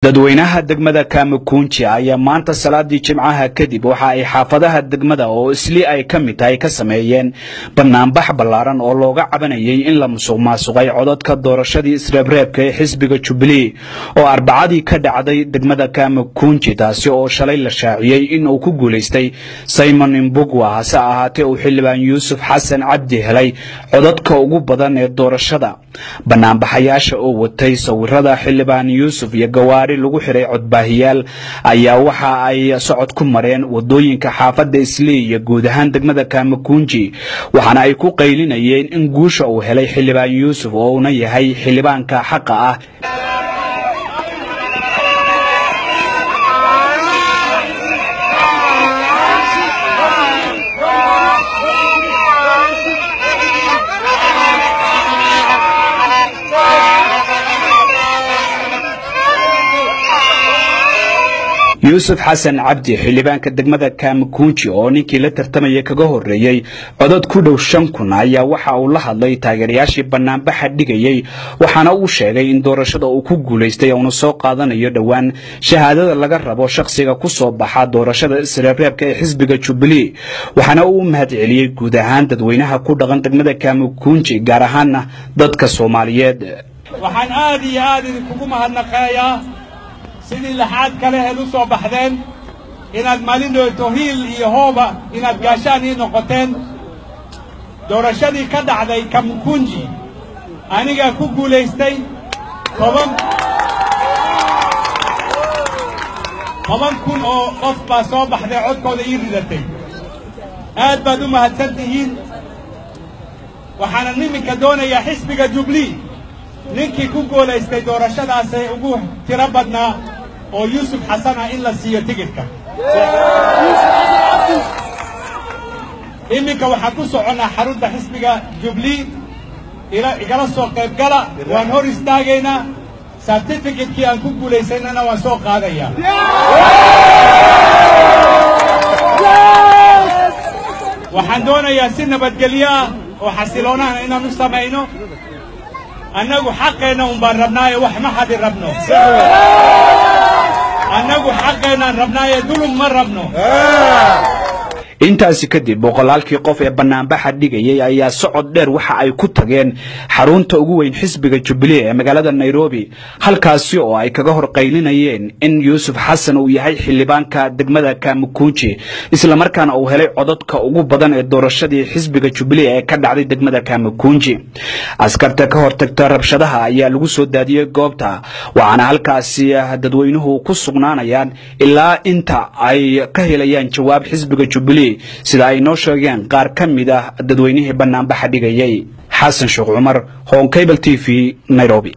dadweynaha degmada Kamakunji ayaa maanta salaadii Jimcaha kadib waxa ay xaafadaha degmada oo isli ay kamid tahay ka sameeyeen banaanbax ballaaran oo looga cabanayay in la musuqmaasuqay codadka doorashadii isreebreebka ee xisbiga Jubilee oo Arbacadii ka dhacday degmada Kamakunji taasi oo shalay la shaaciyay in uu ku guuleystay Simon Mbugwa hase ahaatee uu xildhibaan Yuusuf Xasan Cabdi helay codadka ugu badan ee doorashada banaanbaxayaasha oo watay sawirada xildhibaan Yuusuf iyo gawaari lagu xiray codbaahiyaal ayaa waxa ay socod ku mareen wadooyinka xaafadda Islii iyo guud ahaan degmada Kamakunji waxaana ay ku qaylinayeen in guusha uu helay xildhibaan Yuusuf oo uu yahay xildhibaanka xaqa ah Yuusuf Xasan Cabdi xildhibaanka degmada Kamakunji oo ninkii la tartamay kaga horeeyay codad ku dhow 5,000 ayaa waxa uu la hadlay taageerayaashii banaanbaxa dhigayay waxaana uu sheegay in doorashada uu ku guuleystay oo soo qaadanayo dhawaan shahaadada laga rabo shakhsiga ku soo baxa doorashada isreebreebka ee xisbiga Jubilee waxaana uu mahad celiyay guud ahaan dadweynaha ku dhaqan degmada Kamakunji gaar ahaan dadka Soomaaliyeed waxaan aad iyo aad idinku mahadnaqayaa sidii laxaad kale heelu soo baxdeen inaad maalindooto hiil iyo hooba inaad gaashaan ii noqoteen doorashadii ka dhacday Kamakunji aniga ku guuleystay 10,000 oo qof baa soo baxday codkooda ii ridatay aad baad u mahadsantihiin waxaana niminka doonayaa xisbiga Jubilee ninkii ku guuleystay doorashadaas ee ugu tiro badnaa oo Yuusuf Xasan in la siiyo tigidhka iminka waxaan ku soconaa xarunta xisbiga Jubilee igala soo qayb gala waan hor istaagaynaa certificate-kii aan ku guuleysanana waan soo qaadayaa waxaan doonayaa si nabadgelyo ah oo xasiloonaan inaan u samayno annagu xaqeena baan rabnaaye wax ma xadi rabno annagu xaqeena rabnaaye dulum ma rabno intaasi kadib boqolaalkii qof ee banaanbaxa dhigayay ayaa socod dheer waxa ay ku tageen xarunta ugu weyn xisbiga Jubilee ee magaalada Nairobi halkaasi oo ay kaga hor qaylinayeen in Yuusuf Xasan uu yahay xildhibaanka degmada Kamakunji isla markaana uu helay codadka ugu badan ee doorashadii xisbiga Jubilee ee ka dhacday degmada Kamakunji askarta ka hortagta rabshadaha ayaa lagu soo daadiyay goobta waxaana halkaasi dadweynuhu ku sugnaanayaan ilaa inta ay ka helayaan jawaab xisbiga Jubilee sida ay noo sheegeen qaar ka mid ah dadweynihii banaanbaxa dhigayay xasan sheekh Umar Home Cable TV Nairobi